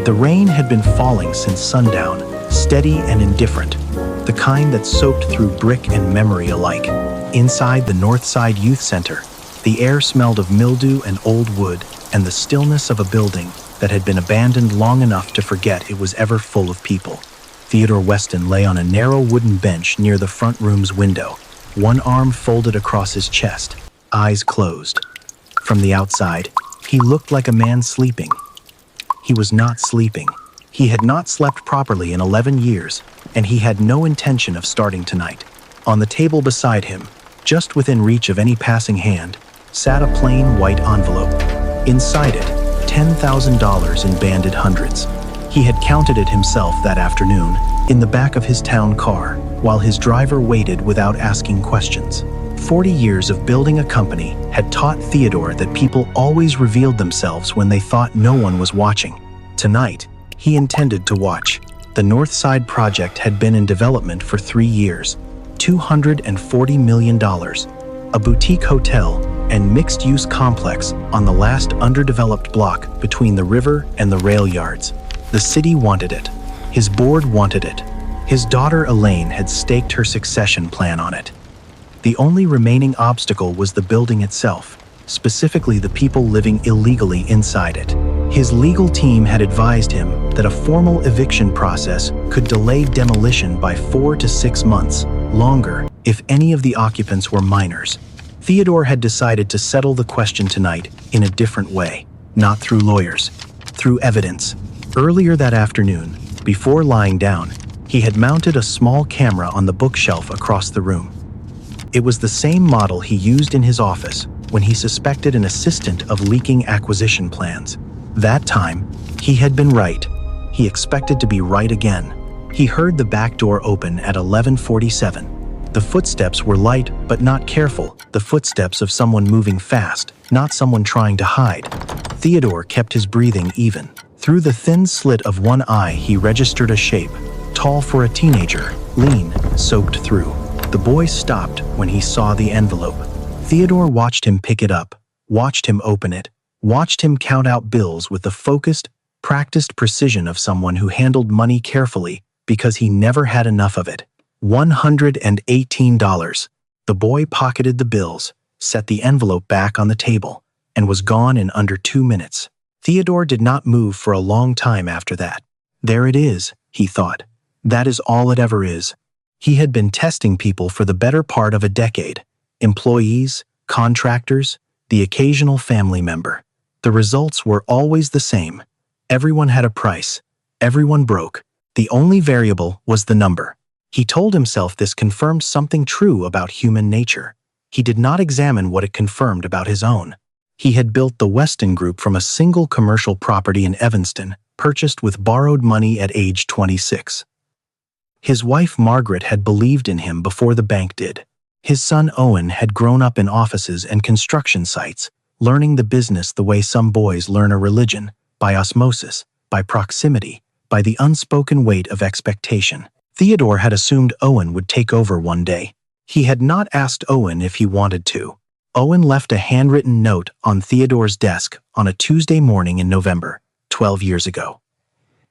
The rain had been falling since sundown, steady and indifferent, the kind that soaked through brick and memory alike. Inside the Northside Youth Center, the air smelled of mildew and old wood and the stillness of a building that had been abandoned long enough to forget it was ever full of people. Theodore Weston lay on a narrow wooden bench near the front room's window, one arm folded across his chest, eyes closed. From the outside, he looked like a man sleeping. He was not sleeping. He had not slept properly in 11 years, and he had no intention of starting tonight. On the table beside him, just within reach of any passing hand, sat a plain white envelope. Inside it, $10,000 in banded hundreds. He had counted it himself that afternoon, in the back of his town car, while his driver waited without asking questions. 40 years of building a company had taught Theodore that people always revealed themselves when they thought no one was watching. Tonight, he intended to watch. The Northside project had been in development for 3 years, $240 million, a boutique hotel and mixed-use complex on the last underdeveloped block between the river and the rail yards. The city wanted it. His board wanted it. His daughter Elaine had staked her succession plan on it. The only remaining obstacle was the building itself, specifically the people living illegally inside it. His legal team had advised him that a formal eviction process could delay demolition by 4 to 6 months, longer if any of the occupants were minors. Theodore had decided to settle the question tonight in a different way, not through lawyers, through evidence. Earlier that afternoon, before lying down, he had mounted a small camera on the bookshelf across the room. It was the same model he used in his office when he suspected an assistant of leaking acquisition plans. That time, he had been right. He expected to be right again. He heard the back door open at 11:47. The footsteps were light but not careful, the footsteps of someone moving fast, not someone trying to hide. Theodore kept his breathing even. Through the thin slit of one eye, he registered a shape, tall for a teenager, lean, soaked through. The boy stopped when he saw the envelope. Theodore watched him pick it up, watched him open it, watched him count out bills with the focused, practiced precision of someone who handled money carefully because he never had enough of it. $118. The boy pocketed the bills, set the envelope back on the table, and was gone in under 2 minutes. Theodore did not move for a long time after that. There it is, he thought. That is all it ever is. He had been testing people for the better part of a decade. Employees, contractors, the occasional family member. The results were always the same. Everyone had a price. Everyone broke. The only variable was the number. He told himself this confirmed something true about human nature. He did not examine what it confirmed about his own. He had built the Weston Group from a single commercial property in Evanston, purchased with borrowed money at age 26. His wife Margaret had believed in him before the bank did. His son Owen had grown up in offices and construction sites, learning the business the way some boys learn a religion, by osmosis, by proximity, by the unspoken weight of expectation. Theodore had assumed Owen would take over one day. He had not asked Owen if he wanted to. Owen left a handwritten note on Theodore's desk on a Tuesday morning in November, 12 years ago.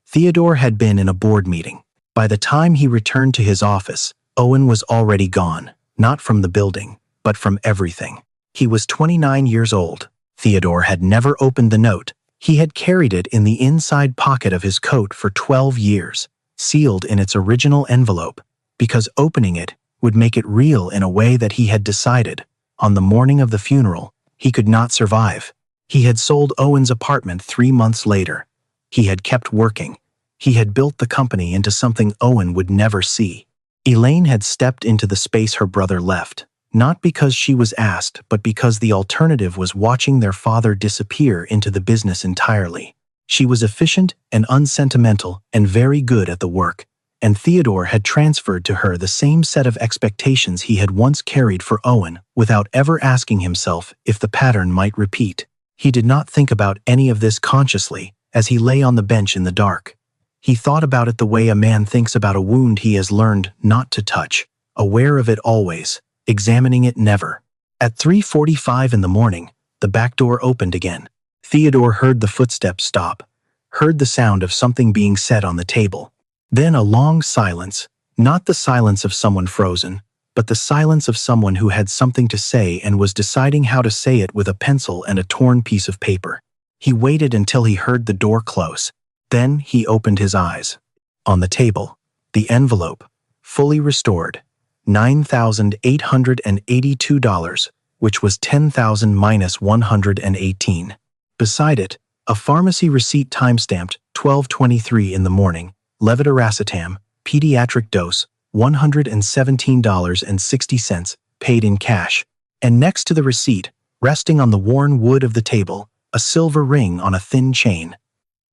Theodore had been in a board meeting. By the time he returned to his office, Owen was already gone, not from the building, but from everything. He was 29 years old. Theodore had never opened the note. He had carried it in the inside pocket of his coat for 12 years, sealed in its original envelope, because opening it would make it real in a way that he had decided, on the morning of the funeral, he could not survive. He had sold Owen's apartment 3 months later. He had kept working. He had built the company into something Owen would never see. Elaine had stepped into the space her brother left, not because she was asked, but because the alternative was watching their father disappear into the business entirely. She was efficient and unsentimental and very good at the work, and Theodore had transferred to her the same set of expectations he had once carried for Owen without ever asking himself if the pattern might repeat. He did not think about any of this consciously as he lay on the bench in the dark. He thought about it the way a man thinks about a wound he has learned not to touch, aware of it always, examining it never. At 3:45 in the morning, the back door opened again. Theodore heard the footsteps stop. heard the sound of something being said on the table. Then a long silence, not the silence of someone frozen, but the silence of someone who had something to say and was deciding how to say it with a pencil and a torn piece of paper. He waited until he heard the door close. Then he opened his eyes. On the table, the envelope, fully restored, $9,882, which was $10,000 minus 118. Beside it, a pharmacy receipt timestamped 12:23 in the morning, levetiracetam, pediatric dose, $117.60, paid in cash. And next to the receipt, resting on the worn wood of the table, a silver ring on a thin chain.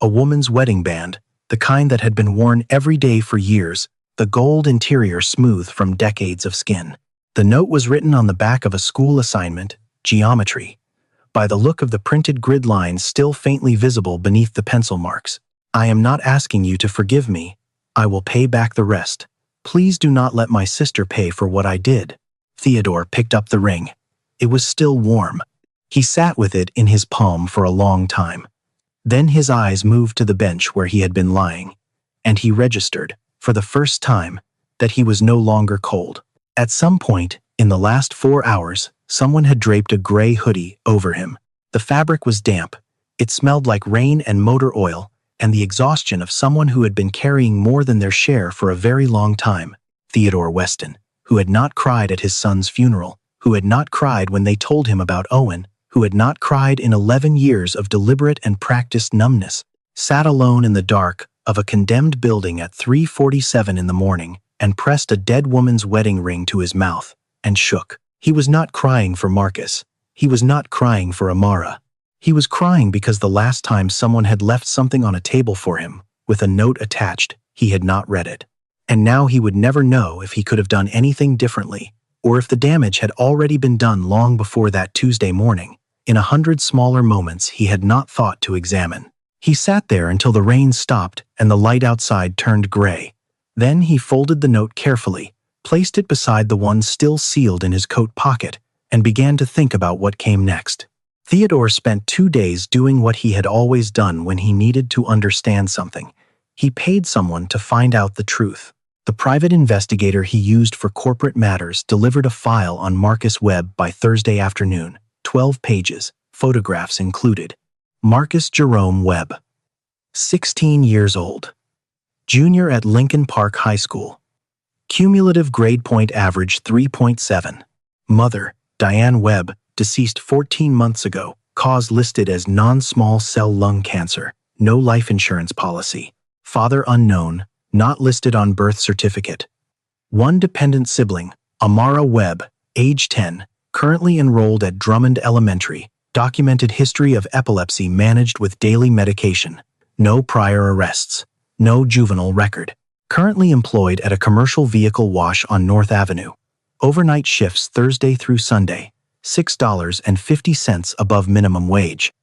A woman's wedding band, the kind that had been worn every day for years, the gold interior smooth from decades of skin. The note was written on the back of a school assignment, geometry. By the look of the printed grid lines still faintly visible beneath the pencil marks. I am not asking you to forgive me. I will pay back the rest. Please do not let my sister pay for what I did. Theodore picked up the ring. It was still warm. He sat with it in his palm for a long time. Then his eyes moved to the bench where he had been lying, and he registered, for the first time, that he was no longer cold. At some point, in the last 4 hours, someone had draped a gray hoodie over him. The fabric was damp. It smelled like rain and motor oil, and the exhaustion of someone who had been carrying more than their share for a very long time. Theodore Weston, who had not cried at his son's funeral, who had not cried when they told him about Owen, who had not cried in 11 years of deliberate and practiced numbness, sat alone in the dark of a condemned building at 3:47 in the morning and pressed a dead woman's wedding ring to his mouth and shook. He was not crying for Marcus. He was not crying for Amara. He was crying because the last time someone had left something on a table for him, with a note attached, he had not read it. And now he would never know if he could have done anything differently, or if the damage had already been done long before that Tuesday morning, in 100 smaller moments he had not thought to examine. He sat there until the rain stopped and the light outside turned gray. Then he folded the note carefully, placed it beside the one still sealed in his coat pocket, and began to think about what came next. Theodore spent 2 days doing what he had always done when he needed to understand something. He paid someone to find out the truth. The private investigator he used for corporate matters delivered a file on Marcus Webb by Thursday afternoon, 12 pages, photographs included. Marcus Jerome Webb, 16 years old. Junior at Lincoln Park High School. Cumulative grade point average 3.7. Mother, Diane Webb, deceased 14 months ago, cause listed as non-small cell lung cancer, no life insurance policy. Father unknown, not listed on birth certificate. One dependent sibling, Amara Webb, age 10, currently enrolled at Drummond Elementary, documented history of epilepsy managed with daily medication, no prior arrests, no juvenile record. Currently employed at a commercial vehicle wash on North Avenue. Overnight shifts Thursday through Sunday, $6.50 above minimum wage.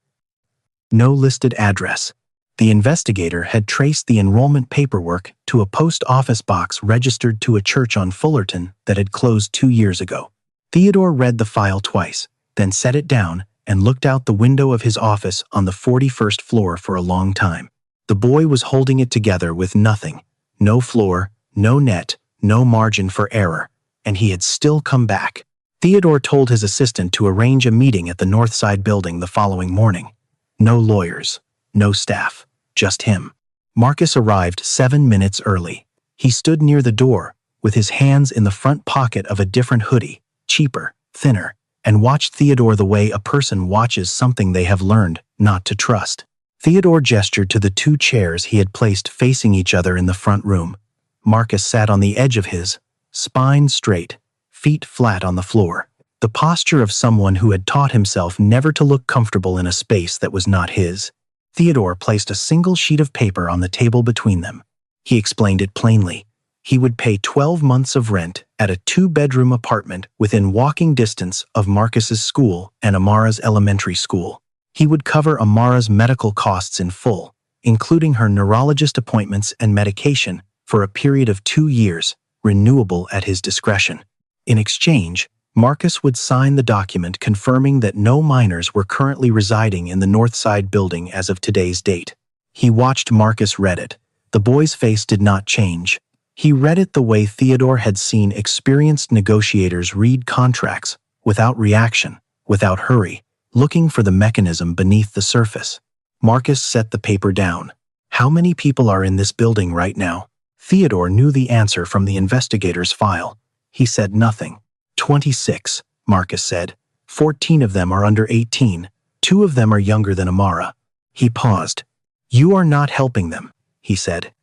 No listed address. The investigator had traced the enrollment paperwork to a post office box registered to a church on Fullerton that had closed 2 years ago. Theodore read the file twice, then set it down and looked out the window of his office on the 41st floor for a long time. The boy was holding it together with nothing. No floor, no net, no margin for error, and he had still come back. Theodore told his assistant to arrange a meeting at the North Side building the following morning. No lawyers, no staff, just him. Marcus arrived 7 minutes early. He stood near the door, with his hands in the front pocket of a different hoodie, cheaper, thinner, and watched Theodore the way a person watches something they have learned not to trust. Theodore gestured to the 2 chairs he had placed facing each other in the front room. Marcus sat on the edge of his, spine straight, feet flat on the floor, the posture of someone who had taught himself never to look comfortable in a space that was not his. Theodore placed a single sheet of paper on the table between them. He explained it plainly. He would pay 12 months of rent at a 2-bedroom apartment within walking distance of Marcus's school and Amara's elementary school. He would cover Amara's medical costs in full, including her neurologist appointments and medication, for a period of 2 years, renewable at his discretion. In exchange, Marcus would sign the document confirming that no minors were currently residing in the North Side building as of today's date. He watched Marcus read it. The boy's face did not change. He read it the way Theodore had seen experienced negotiators read contracts, without reaction, without hurry, looking for the mechanism beneath the surface. Marcus set the paper down. How many people are in this building right now? Theodore knew the answer from the investigator's file. He said nothing. 26, Marcus said. 14 of them are under 18. 2 of them are younger than Amara. He paused. You are not helping them, he said.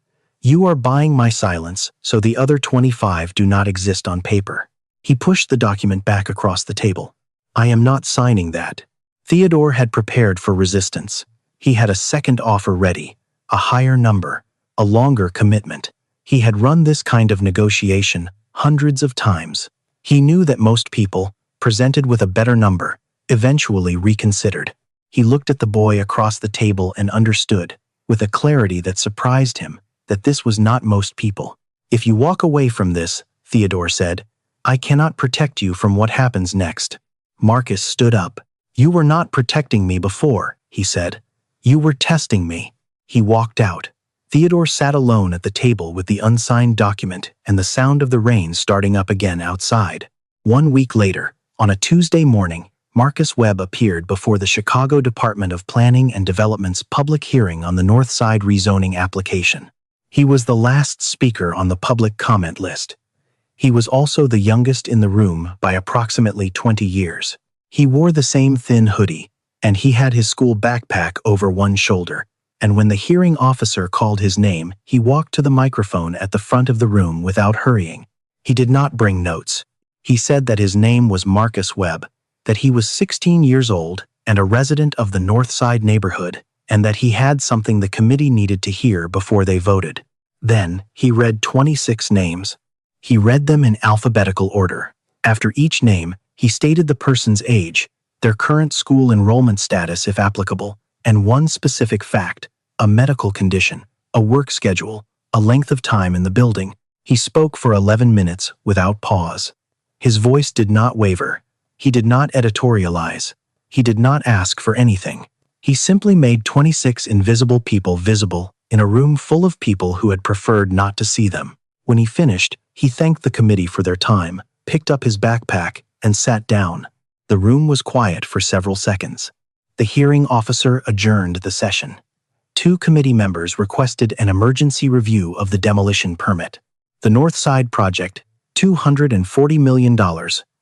You are buying my silence, so the other 25 do not exist on paper. He pushed the document back across the table. I am not signing that. Theodore had prepared for resistance. He had a second offer ready, a higher number, a longer commitment. He had run this kind of negotiation hundreds of times. He knew that most people, presented with a better number, eventually reconsidered. He looked at the boy across the table and understood, with a clarity that surprised him, that this was not most people. If you walk away from this, Theodore said, I cannot protect you from what happens next. Marcus stood up. You were not protecting me before, he said. You were testing me. He walked out. Theodore sat alone at the table with the unsigned document and the sound of the rain starting up again outside. 1 week later, on a Tuesday morning, Marcus Webb appeared before the Chicago Department of Planning and Development's public hearing on the North Side rezoning application. He was the last speaker on the public comment list. He was also the youngest in the room by approximately 20 years. He wore the same thin hoodie, and he had his school backpack over one shoulder. And when the hearing officer called his name, he walked to the microphone at the front of the room without hurrying. He did not bring notes. He said that his name was Marcus Webb, that he was 16 years old and a resident of the North Side neighborhood, and that he had something the committee needed to hear before they voted. Then, he read 26 names. He read them in alphabetical order. After each name, he stated the person's age, their current school enrollment status if applicable, and one specific fact, a medical condition, a work schedule, a length of time in the building. He spoke for 11 minutes without pause. His voice did not waver. He did not editorialize. He did not ask for anything. He simply made 26 invisible people visible in a room full of people who had preferred not to see them. When he finished, he thanked the committee for their time, picked up his backpack, and sat down. The room was quiet for several seconds. The hearing officer adjourned the session. 2 committee members requested an emergency review of the demolition permit. The North Side project, $240 million,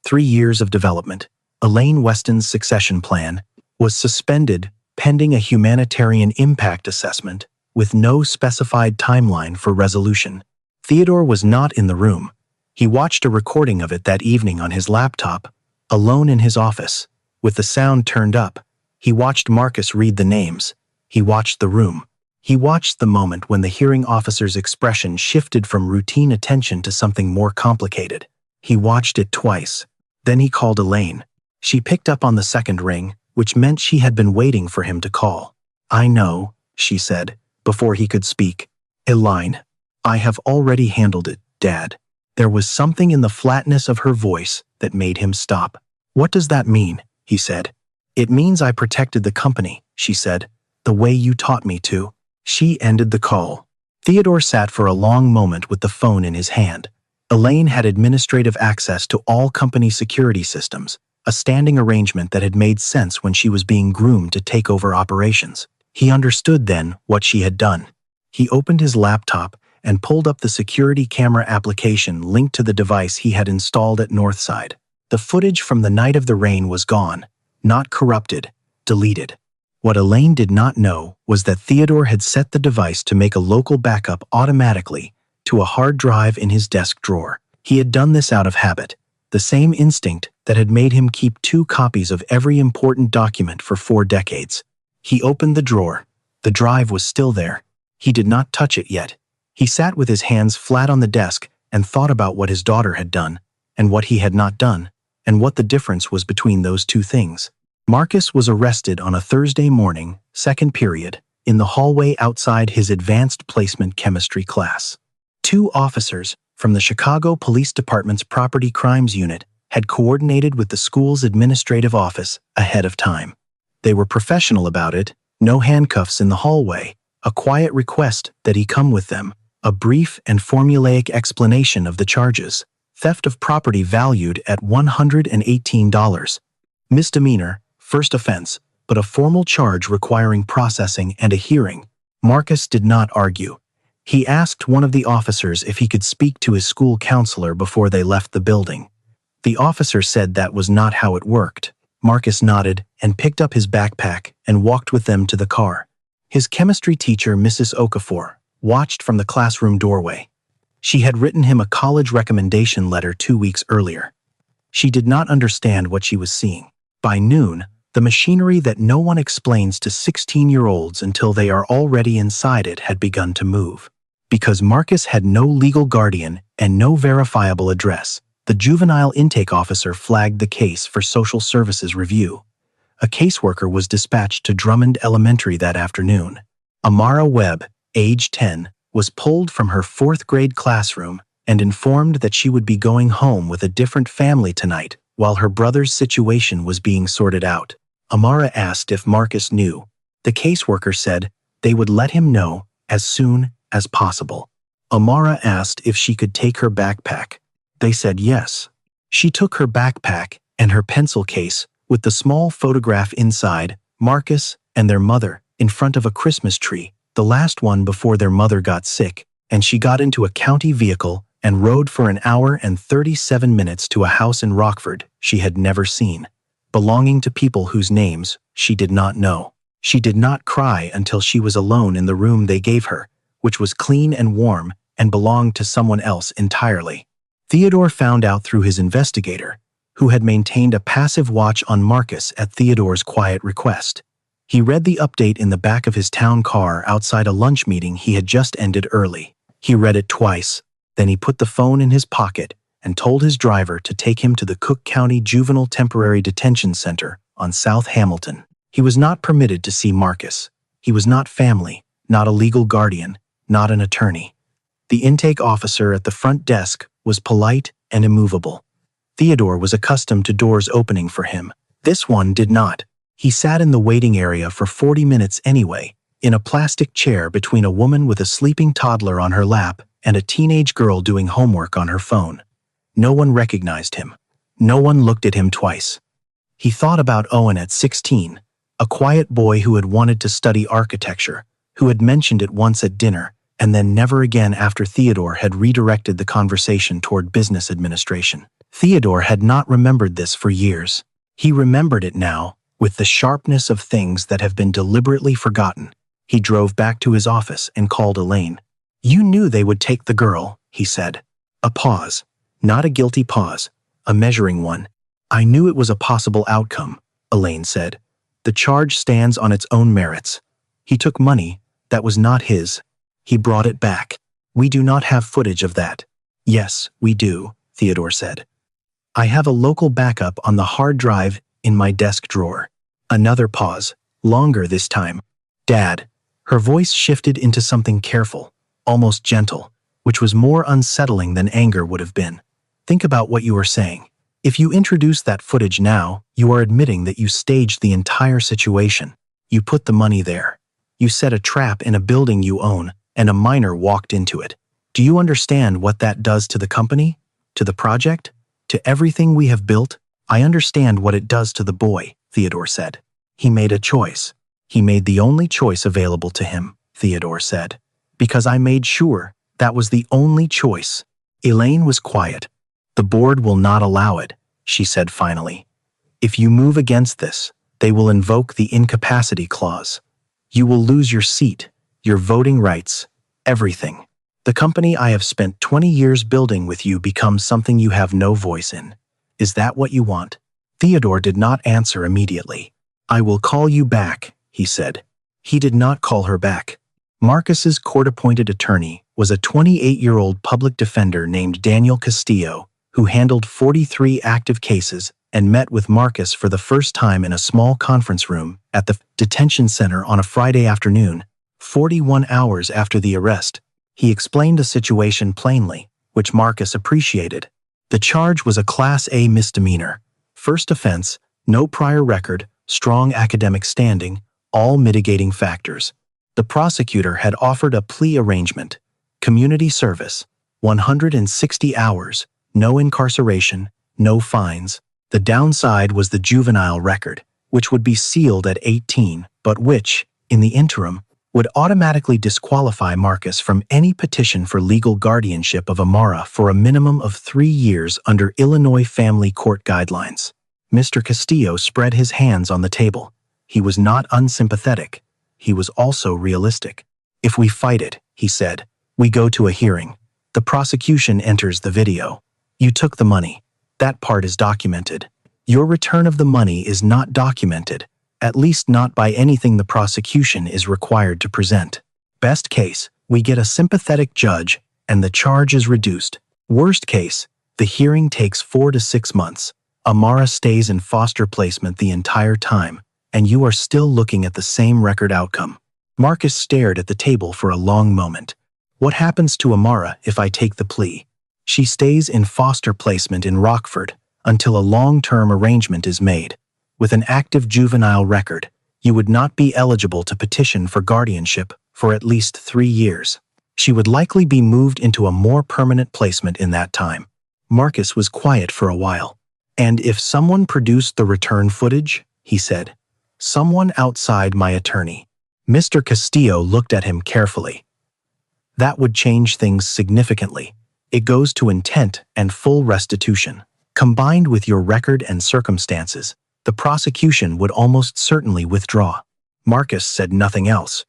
3 years of development, Elaine Weston's succession plan, was suspended pending a humanitarian impact assessment with no specified timeline for resolution. Theodore was not in the room. He watched a recording of it that evening on his laptop, alone in his office, with the sound turned up. He watched Marcus read the names. He watched the room. He watched the moment when the hearing officer's expression shifted from routine attention to something more complicated. He watched it twice. Then he called Elaine. She picked up on the second ring, which meant she had been waiting for him to call. I know, she said, before he could speak. Elaine, I have already handled it, Dad. There was something in the flatness of her voice that made him stop. What does that mean? He said. It means I protected the company, she said, the way you taught me to. She ended the call. Theodore sat for a long moment with the phone in his hand. Elaine had administrative access to all company security systems, a standing arrangement that had made sense when she was being groomed to take over operations. He understood then what she had done. He opened his laptop and pulled up the security camera application linked to the device he had installed at Northside. The footage from the night of the rain was gone, not corrupted, deleted. What Elaine did not know was that Theodore had set the device to make a local backup automatically to a hard drive in his desk drawer. He had done this out of habit, the same instinct that had made him keep 2 copies of every important document for 4 decades. He opened the drawer. The drive was still there. He did not touch it yet. He sat with his hands flat on the desk and thought about what his daughter had done, and what he had not done, and what the difference was between those 2 things. Marcus was arrested on a Thursday morning, second period, in the hallway outside his advanced placement chemistry class. 2 officers from the Chicago Police Department's Property Crimes Unit had coordinated with the school's administrative office ahead of time. They were professional about it, no handcuffs in the hallway, a quiet request that he come with them, a brief and formulaic explanation of the charges. Theft of property valued at $118. Misdemeanor, first offense, but a formal charge requiring processing and a hearing. Marcus did not argue. He asked one of the officers if he could speak to his school counselor before they left the building. The officer said that was not how it worked. Marcus nodded and picked up his backpack and walked with them to the car. His chemistry teacher, Mrs. Okafor, watched from the classroom doorway. She had written him a college recommendation letter 2 weeks earlier. She did not understand what she was seeing. By noon, the machinery that no one explains to 16-year-olds until they are already inside it had begun to move. Because Marcus had no legal guardian and no verifiable address, the juvenile intake officer flagged the case for social services review. A caseworker was dispatched to Drummond Elementary that afternoon. Amara Webb, age 10, was pulled from her 4th grade classroom and informed that she would be going home with a different family tonight while her brother's situation was being sorted out. Amara asked if Marcus knew. The caseworker said they would let him know as soon as possible. Amara asked if she could take her backpack. They said yes. She took her backpack and her pencil case with the small photograph inside, Marcus and their mother, in front of a Christmas tree, the last one before their mother got sick, and she got into a county vehicle and rode for an hour and 37 minutes to a house in Rockford she had never seen, belonging to people whose names she did not know. She did not cry until she was alone in the room they gave her, which was clean and warm and belonged to someone else entirely. Theodore found out through his investigator, who had maintained a passive watch on Marcus at Theodore's quiet request. He read the update in the back of his town car outside a lunch meeting he had just ended early. He read it twice, then he put the phone in his pocket and told his driver to take him to the Cook County Juvenile Temporary Detention Center on South Hamilton. He was not permitted to see Marcus. He was not family, not a legal guardian, not an attorney. The intake officer at the front desk was polite and immovable. Theodore was accustomed to doors opening for him. This one did not. He sat in the waiting area for 40 minutes anyway, in a plastic chair between a woman with a sleeping toddler on her lap and a teenage girl doing homework on her phone. No one recognized him. No one looked at him twice. He thought about Owen at 16, a quiet boy who had wanted to study architecture, who had mentioned it once at dinner, and then never again after Theodore had redirected the conversation toward business administration. Theodore had not remembered this for years. He remembered it now, with the sharpness of things that have been deliberately forgotten. He drove back to his office and called Elaine. "You knew they would take the girl," he said. A pause. Not a guilty pause, a measuring one. "I knew it was a possible outcome," Elaine said. "The charge stands on its own merits. He took money that was not his. He brought it back. We do not have footage of that." "Yes, we do," Theodore said. "I have a local backup on the hard drive in my desk drawer." Another pause, longer this time. "Dad," her voice shifted into something careful, almost gentle, which was more unsettling than anger would have been. "Think about what you are saying. If you introduce that footage now, you are admitting that you staged the entire situation. You put the money there. You set a trap in a building you own, and a minor walked into it. Do you understand what that does to the company? To the project? To everything we have built? I understand what it does to the boy," Theodore said. "He made a choice. He made the only choice available to him," Theodore said. "Because I made sure that was the only choice." Elaine was quiet. "The board will not allow it," she said finally. "If you move against this, they will invoke the incapacity clause. You will lose your seat, your voting rights, everything. The company I have spent 20 years building with you becomes something you have no voice in. Is that what you want?" Theodore did not answer immediately. "I will call you back," he said. He did not call her back. Marcus's court-appointed attorney was a 28-year-old public defender named Daniel Castillo, who handled 43 active cases and met with Marcus for the first time in a small conference room at the detention center on a Friday afternoon, 41 hours after the arrest. He explained the situation plainly, which Marcus appreciated. The charge was a Class A misdemeanor. First offense, no prior record, strong academic standing, all mitigating factors. The prosecutor had offered a plea arrangement, community service, 160 hours, no incarceration, no fines. The downside was the juvenile record, which would be sealed at 18, but which, in the interim, would automatically disqualify Marcus from any petition for legal guardianship of Amara for a minimum of 3 years under Illinois Family Court guidelines. Mr. Castillo spread his hands on the table. He was not unsympathetic. He was also realistic. "If we fight it," he said, "we go to a hearing. The prosecution enters the video. You took the money. That part is documented. Your return of the money is not documented, at least not by anything the prosecution is required to present. Best case, we get a sympathetic judge and the charge is reduced. Worst case, the hearing takes 4 to 6 months. Amara stays in foster placement the entire time, and you are still looking at the same record outcome." Marcus stared at the table for a long moment. "What happens to Amara if I take the plea?" "She stays in foster placement in Rockford until a long-term arrangement is made. With an active juvenile record, you would not be eligible to petition for guardianship for at least 3 years. She would likely be moved into a more permanent placement in that time." Marcus was quiet for a while. "And if someone produced the return footage?" he said. "Someone outside my attorney." Mr. Castillo looked at him carefully. "That would change things significantly. It goes to intent and full restitution. Combined with your record and circumstances, the prosecution would almost certainly withdraw." Marcus said nothing else.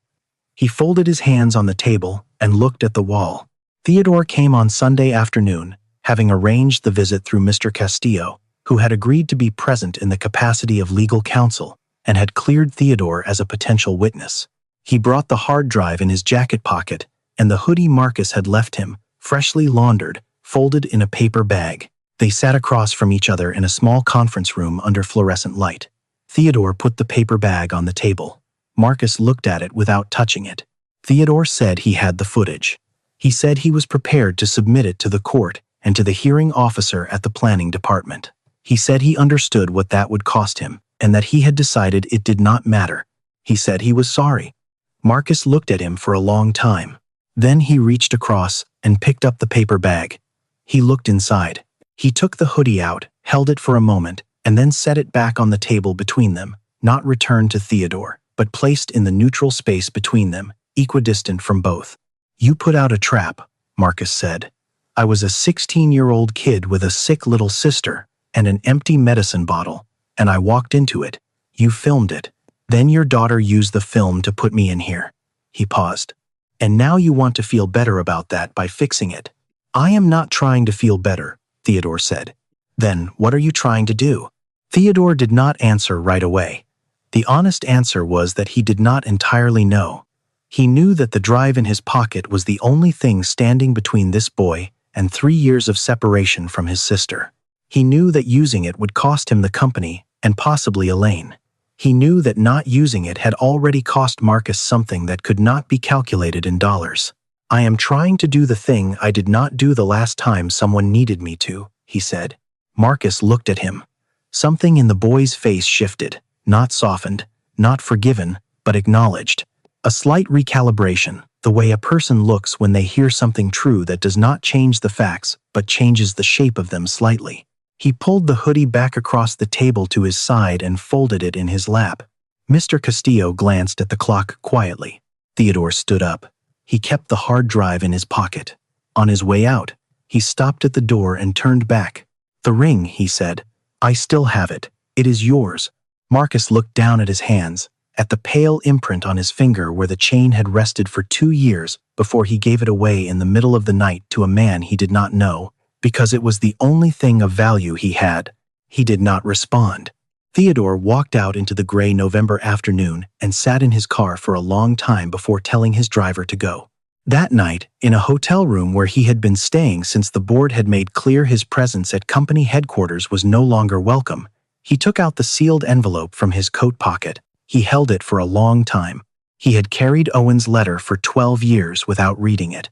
He folded his hands on the table and looked at the wall. Theodore came on Sunday afternoon, having arranged the visit through Mr. Castillo, who had agreed to be present in the capacity of legal counsel and had cleared Theodore as a potential witness. He brought the hard drive in his jacket pocket and the hoodie Marcus had left him, freshly laundered, folded in a paper bag. They sat across from each other in a small conference room under fluorescent light. Theodore put the paper bag on the table. Marcus looked at it without touching it. Theodore said he had the footage. He said he was prepared to submit it to the court and to the hearing officer at the planning department. He said he understood what that would cost him and that he had decided it did not matter. He said he was sorry. Marcus looked at him for a long time. Then he reached across and picked up the paper bag. He looked inside. He took the hoodie out, held it for a moment, and then set it back on the table between them, not returned to Theodore, but placed in the neutral space between them, equidistant from both. "You put out a trap," Marcus said. "I was a 16-year-old kid with a sick little sister and an empty medicine bottle, and I walked into it. You filmed it. Then your daughter used the film to put me in here." He paused. "And now you want to feel better about that by fixing it." "I am not trying to feel better," Theodore said. "Then what are you trying to do?" Theodore did not answer right away. The honest answer was that he did not entirely know. He knew that the drive in his pocket was the only thing standing between this boy and 3 years of separation from his sister. He knew that using it would cost him the company and possibly Elaine. He knew that not using it had already cost Marcus something that could not be calculated in dollars. "I am trying to do the thing I did not do the last time someone needed me to," he said. Marcus looked at him. Something in the boy's face shifted, not softened, not forgiven, but acknowledged. A slight recalibration, the way a person looks when they hear something true that does not change the facts, but changes the shape of them slightly. He pulled the hoodie back across the table to his side and folded it in his lap. Mr. Castillo glanced at the clock quietly. Theodore stood up. He kept the hard drive in his pocket. On his way out, he stopped at the door and turned back. "The ring," he said. "I still have it. It is yours." Marcus looked down at his hands, at the pale imprint on his finger where the chain had rested for 2 years before he gave it away in the middle of the night to a man he did not know, because it was the only thing of value he had. He did not respond. Theodore walked out into the gray November afternoon and sat in his car for a long time before telling his driver to go. That night, in a hotel room where he had been staying since the board had made clear his presence at company headquarters was no longer welcome, he took out the sealed envelope from his coat pocket. He held it for a long time. He had carried Owen's letter for 12 years without reading it.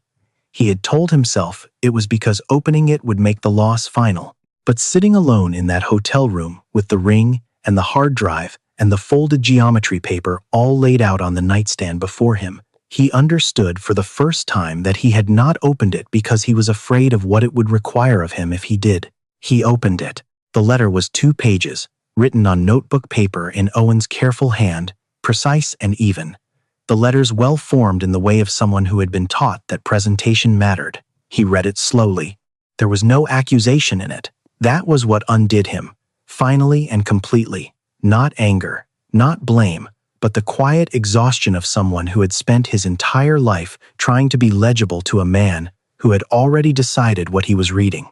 He had told himself it was because opening it would make the loss final. But sitting alone in that hotel room with the ring and the hard drive and the folded geometry paper all laid out on the nightstand before him, He understood for the first time that he had not opened it because he was afraid of what it would require of him if he did. He opened it. The letter was 2 pages, written on notebook paper in Owen's careful hand, precise and even. The letters well formed in the way of someone who had been taught that presentation mattered. He read it slowly. There was no accusation in it. That was what undid him, finally and completely. Not anger, not blame, but the quiet exhaustion of someone who had spent his entire life trying to be legible to a man who had already decided what he was reading.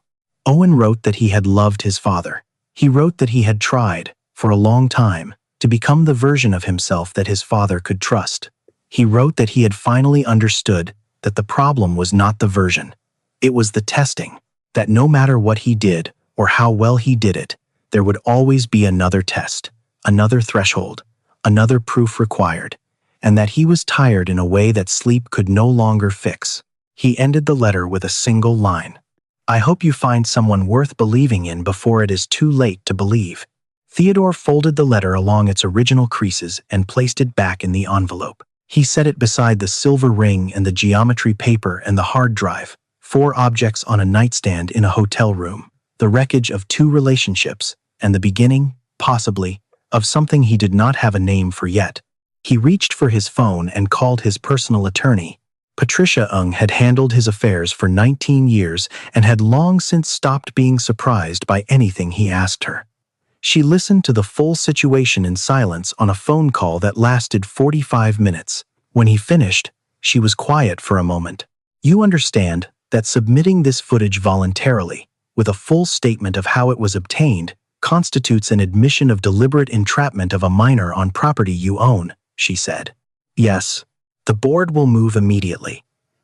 Owen wrote that he had loved his father. He wrote that he had tried, for a long time, to become the version of himself that his father could trust. He wrote that he had finally understood that the problem was not the version. It was the testing, that no matter what he did or how well he did it, there would always be another test, another threshold, another proof required, and that he was tired in a way that sleep could no longer fix. He ended the letter with a single line. I hope you find someone worth believing in before it is too late to believe. Theodore folded the letter along its original creases and placed it back in the envelope. He set it beside the silver ring and the geometry paper and the hard drive, 4 objects on a nightstand in a hotel room, the wreckage of 2 relationships, and the beginning, possibly, of something he did not have a name for yet. He reached for his phone and called his personal attorney. Patricia Ung had handled his affairs for 19 years and had long since stopped being surprised by anything he asked her. She listened to the full situation in silence on a phone call that lasted 45 minutes. When he finished, she was quiet for a moment. You understand that submitting this footage voluntarily, with a full statement of how it was obtained, constitutes an admission of deliberate entrapment of a minor on property you own, she said. Yes. The board will move immediately.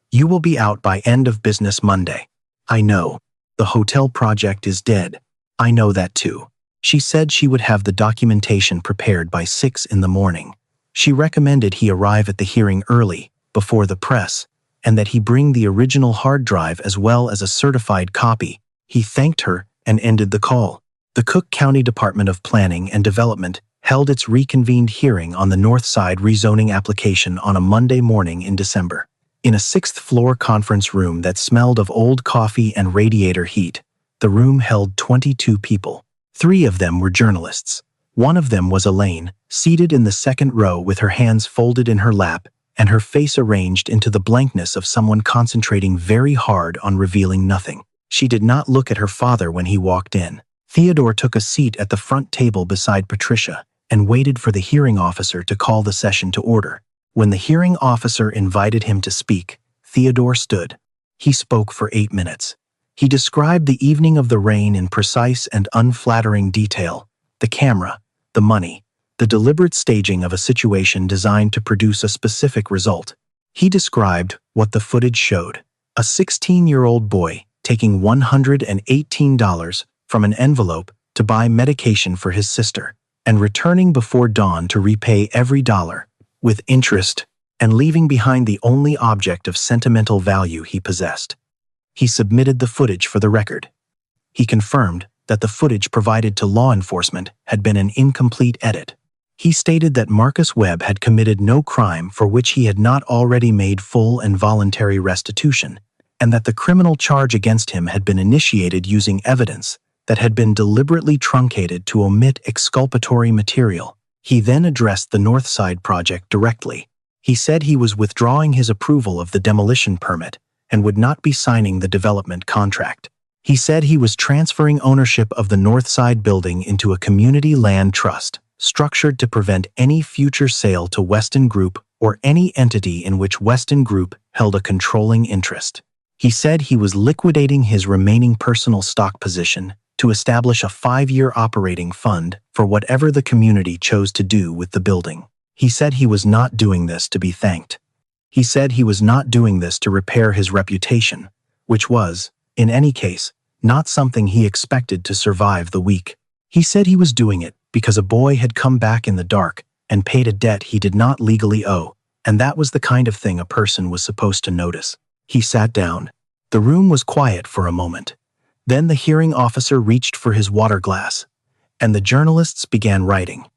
You will be out by end of business Monday. I know. The hotel project is dead. I know that too. She said she would have the documentation prepared by 6 in the morning. She recommended he arrive at the hearing early, before the press, and that he bring the original hard drive as well as a certified copy. He thanked her and ended the call. The Cook County Department of Planning and Development held its reconvened hearing on the North Side rezoning application on a Monday morning in December. In a 6th-floor conference room that smelled of old coffee and radiator heat, the room held 22 people. 3 of them were journalists. One of them was Elaine, seated in the 2nd row with her hands folded in her lap and her face arranged into the blankness of someone concentrating very hard on revealing nothing. She did not look at her father when he walked in. Theodore took a seat at the front table beside Patricia and waited for the hearing officer to call the session to order. When the hearing officer invited him to speak, Theodore stood. He spoke for 8 minutes. He described the evening of the rain in precise and unflattering detail, the camera, the money, the deliberate staging of a situation designed to produce a specific result. He described what the footage showed: a 16-year-old boy taking $118 from an envelope to buy medication for his sister, and returning before dawn to repay every dollar, with interest, and leaving behind the only object of sentimental value he possessed. He submitted the footage for the record. He confirmed that the footage provided to law enforcement had been an incomplete edit. He stated that Marcus Webb had committed no crime for which he had not already made full and voluntary restitution, and that the criminal charge against him had been initiated using evidence that had been deliberately truncated to omit exculpatory material. He then addressed the Northside project directly. He said he was withdrawing his approval of the demolition permit and would not be signing the development contract. He said he was transferring ownership of the Northside building into a community land trust, structured to prevent any future sale to Weston Group or any entity in which Weston Group held a controlling interest. He said he was liquidating his remaining personal stock position to establish a 5-year operating fund for whatever the community chose to do with the building. He said he was not doing this to be thanked. He said he was not doing this to repair his reputation, which was, in any case, not something he expected to survive the week. He said he was doing it because a boy had come back in the dark and paid a debt he did not legally owe, and that was the kind of thing a person was supposed to notice. He sat down. The room was quiet for a moment. Then the hearing officer reached for his water glass, and the journalists began writing,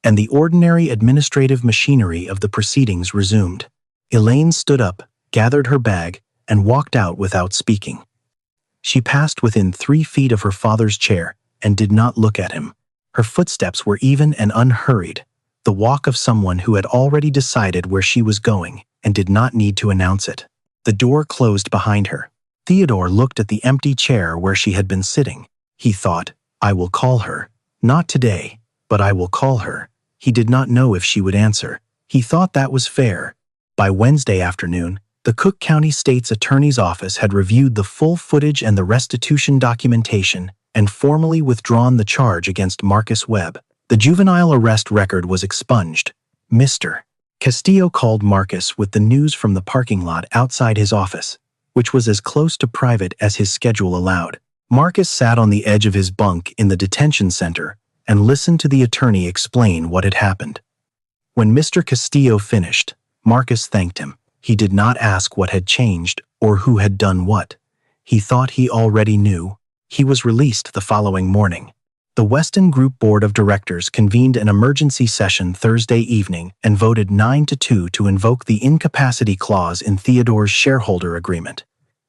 and the ordinary administrative machinery of the proceedings resumed. Elaine stood up, gathered her bag, and walked out without speaking. She passed within 3 feet of her father's chair and did not look at him. Her footsteps were even and unhurried, the walk of someone who had already decided where she was going and did not need to announce it. The door closed behind her. Theodore looked at the empty chair where she had been sitting. He thought, I will call her. Not today, but I will call her. He did not know if she would answer. He thought that was fair. By Wednesday afternoon, the Cook County State's Attorney's Office had reviewed the full footage and the restitution documentation and formally withdrawn the charge against Marcus Webb. The juvenile arrest record was expunged. Mr. Castillo called Marcus with the news from the parking lot outside his office, which was as close to private as his schedule allowed. Marcus sat on the edge of his bunk in the detention center and listened to the attorney explain what had happened. When Mr. Castillo finished, Marcus thanked him. He did not ask what had changed or who had done what. He thought he already knew. He was released the following morning. The Weston Group Board of Directors convened an emergency session Thursday evening and voted 9-2 to invoke the incapacity clause in Theodore's shareholder agreement.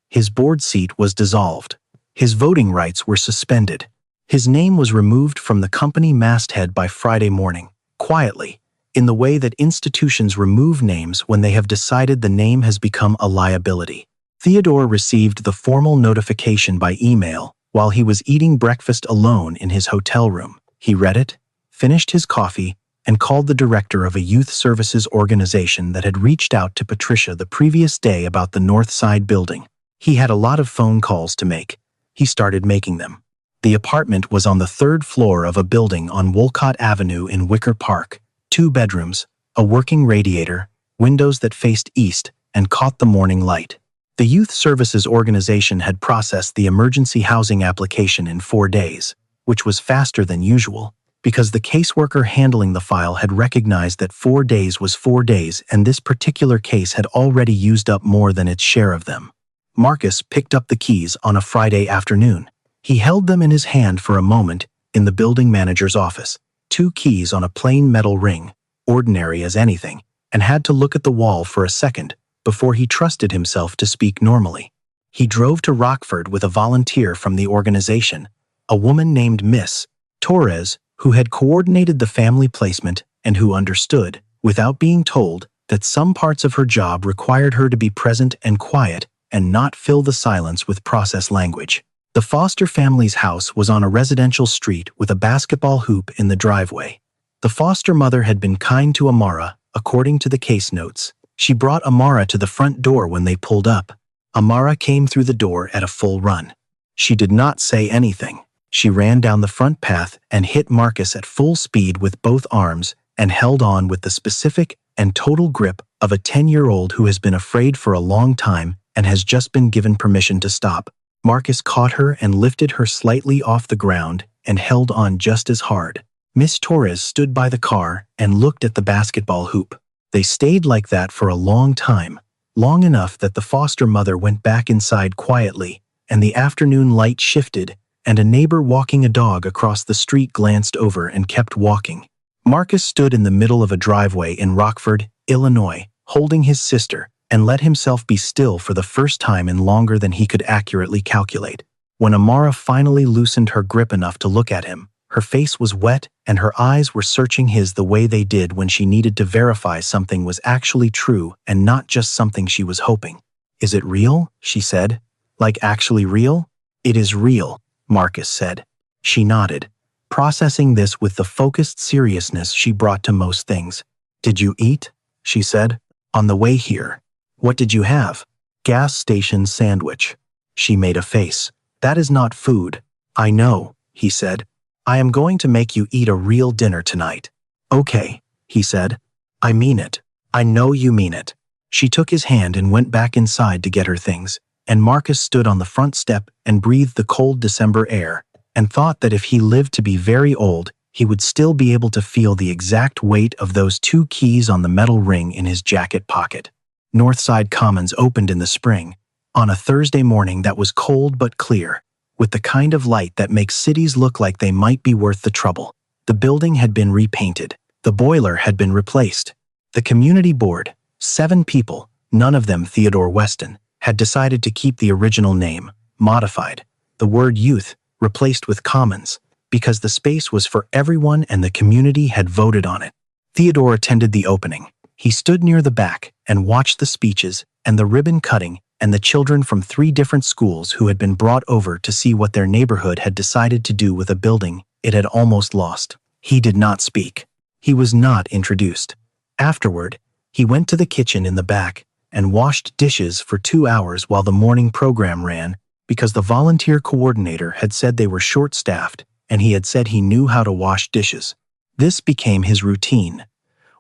His board seat was dissolved. His voting rights were suspended. His name was removed from the company masthead by Friday morning, quietly, in the way that institutions remove names when they have decided the name has become a liability. Theodore received the formal notification by email while he was eating breakfast alone in his hotel room. He read it, finished his coffee, and called the director of a youth services organization that had reached out to Patricia the previous day about the North Side building. He had a lot of phone calls to make. He started making them. The apartment was on the 3rd floor of a building on Wolcott Avenue in Wicker Park. 2 bedrooms, a working radiator, windows that faced east and caught the morning light. The Youth Services Organization had processed the emergency housing application in 4 days, which was faster than usual, because the caseworker handling the file had recognized that 4 days was 4 days and this particular case had already used up more than its share of them. Marcus picked up the keys on a Friday afternoon. He held them in his hand for a moment in the building manager's office. 2 keys on a plain metal ring, ordinary as anything, and had to look at the wall for a second before he trusted himself to speak normally. He drove to Rockford with a volunteer from the organization, a woman named Miss Torres, who had coordinated the family placement and who understood, without being told, that some parts of her job required her to be present and quiet and not fill the silence with process language. The Foster family's house was on a residential street with a basketball hoop in the driveway. The Foster mother had been kind to Amara, according to the case notes. She brought Amara to the front door when they pulled up. Amara came through the door at a full run. She did not say anything. She ran down the front path and hit Marcus at full speed with both arms and held on with the specific and total grip of a 10-year-old who has been afraid for a long time and has just been given permission to stop. Marcus caught her and lifted her slightly off the ground and held on just as hard. Miss Torres stood by the car and looked at the basketball hoop. They stayed like that for a long time, long enough that the Foster mother went back inside quietly, and the afternoon light shifted, and a neighbor walking a dog across the street glanced over and kept walking. Marcus stood in the middle of a driveway in Rockford, Illinois, holding his sister, and let himself be still for the first time in longer than he could accurately calculate. When Amara finally loosened her grip enough to look at him, her face was wet and her eyes were searching his the way they did when she needed to verify something was actually true and not just something she was hoping. "Is it real?" she said. "Like actually real?" "It is real," Marcus said. She nodded, processing this with the focused seriousness she brought to most things. "Did you eat?" she said. "On the way here." "What did you have?" "Gas station sandwich." She made a face. "That is not food." "I know," he said. "I am going to make you eat a real dinner tonight." "Okay," he said. "I mean it. I know you mean it." She took his hand and went back inside to get her things, and Marcus stood on the front step and breathed the cold December air, and thought that if he lived to be very old, he would still be able to feel the exact weight of those 2 keys on the metal ring in his jacket pocket. Northside Commons opened in the spring, on a Thursday morning that was cold but clear, with the kind of light that makes cities look like they might be worth the trouble. The building had been repainted. The boiler had been replaced. The community board, 7 people, None of them, Theodore Weston, had decided to keep the original name, modified, the word youth replaced with commons, because the space was for everyone and the community had voted on it. Theodore attended the opening. He stood near the back and watched the speeches and the ribbon cutting and the children from 3 different schools who had been brought over to see what their neighborhood had decided to do with a building it had almost lost. He did not speak. He was not introduced. Afterward, he went to the kitchen in the back and washed dishes for 2 hours while the morning program ran, because the volunteer coordinator had said they were short-staffed and he had said he knew how to wash dishes. This became his routine.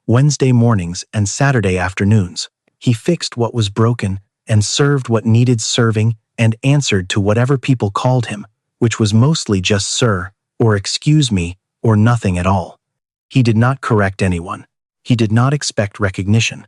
Wednesday mornings and Saturday afternoons, he fixed what was broken and served what needed serving and answered to whatever people called him, which was mostly just sir, or excuse me, or nothing at all. He did not correct anyone. He did not expect recognition.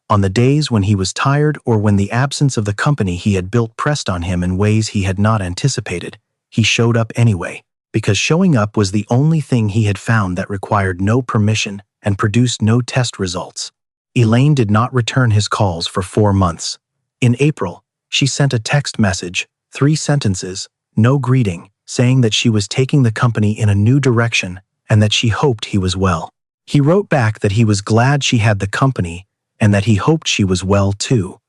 On the days when he was tired or when the absence of the company he had built pressed on him in ways he had not anticipated, he showed up anyway, because showing up was the only thing he had found that required no permission and produced no test results. Elaine did not return his calls for 4 months. In April, she sent a text message, 3 sentences, no greeting, saying that she was taking the company in a new direction and that she hoped he was well. He wrote back that he was glad she had the company and that he hoped she was well too.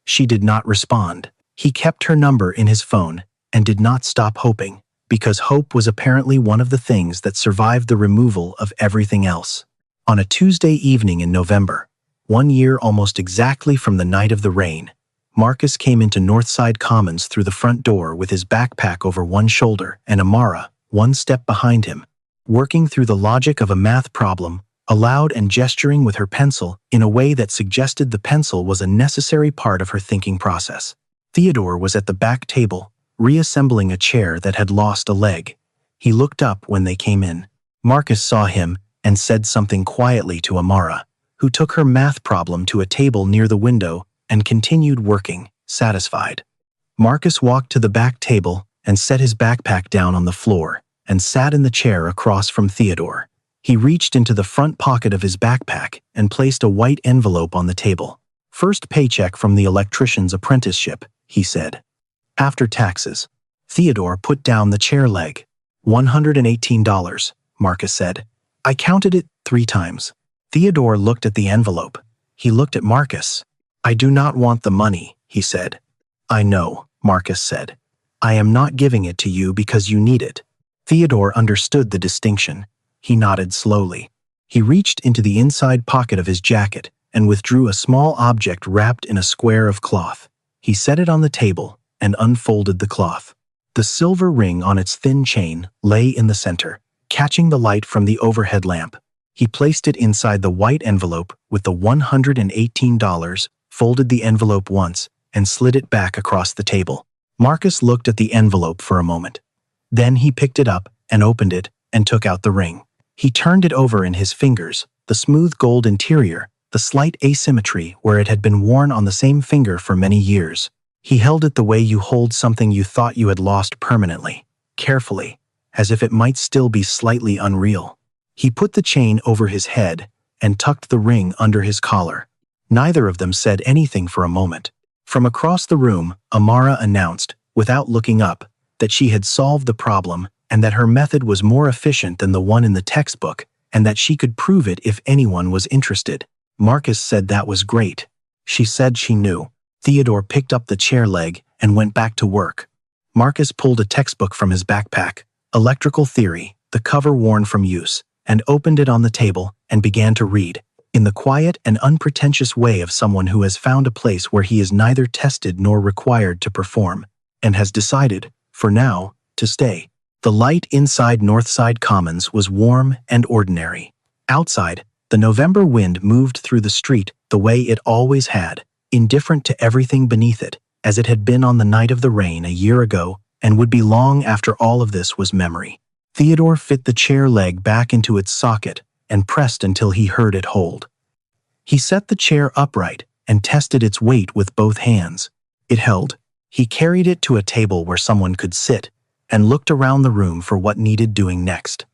She did not respond. He kept her number in his phone and did not stop hoping, because hope was apparently one of the things that survived the removal of everything else. On a Tuesday evening in November, 1 year almost exactly from the night of the rain, Marcus came into Northside Commons through the front door with his backpack over one shoulder and Amara, 1 step behind him, working through the logic of a math problem, aloud and gesturing with her pencil in a way that suggested the pencil was a necessary part of her thinking process. Theodore was at the back table, reassembling a chair that had lost a leg. He looked up when they came in. Marcus saw him and said something quietly to Amara, who took her math problem to a table near the window and continued working, satisfied. Marcus walked to the back table and set his backpack down on the floor and sat in the chair across from Theodore. He reached into the front pocket of his backpack and placed a white envelope on the table. "First paycheck from the electrician's apprenticeship," he said. "After taxes." Theodore put down the chair leg. $118, Marcus said. "I counted it 3 times. Theodore looked at the envelope. He looked at Marcus. "I do not want the money," he said. "I know," Marcus said. "I am not giving it to you because you need it." Theodore understood the distinction. He nodded slowly. He reached into the inside pocket of his jacket and withdrew a small object wrapped in a square of cloth. He set it on the table and unfolded the cloth. The silver ring on its thin chain lay in the center, catching the light from the overhead lamp. He placed it inside the white envelope with the $118, folded the envelope once, and slid it back across the table. Marcus looked at the envelope for a moment. Then he picked it up and opened it and took out the ring. He turned it over in his fingers, the smooth gold interior, the slight asymmetry where it had been worn on the same finger for many years. He held it the way you hold something you thought you had lost permanently, carefully, as if it might still be slightly unreal. He put the chain over his head and tucked the ring under his collar. Neither of them said anything for a moment. From across the room, Amara announced, without looking up, that she had solved the problem and that her method was more efficient than the one in the textbook and that she could prove it if anyone was interested. Marcus said that was great. She said she knew. Theodore picked up the chair leg and went back to work. Marcus pulled a textbook from his backpack, Electrical Theory, the cover worn from use, and opened it on the table and began to read, in the quiet and unpretentious way of someone who has found a place where he is neither tested nor required to perform, and has decided, for now, to stay. The light inside Northside Commons was warm and ordinary. Outside, the November wind moved through the street the way it always had, indifferent to everything beneath it, as it had been on the night of the rain a year ago and would be long after all of this was memory. Theodore fit the chair leg back into its socket and pressed until he heard it hold. He set the chair upright and tested its weight with both hands. It held. He carried it to a table where someone could sit and looked around the room for what needed doing next.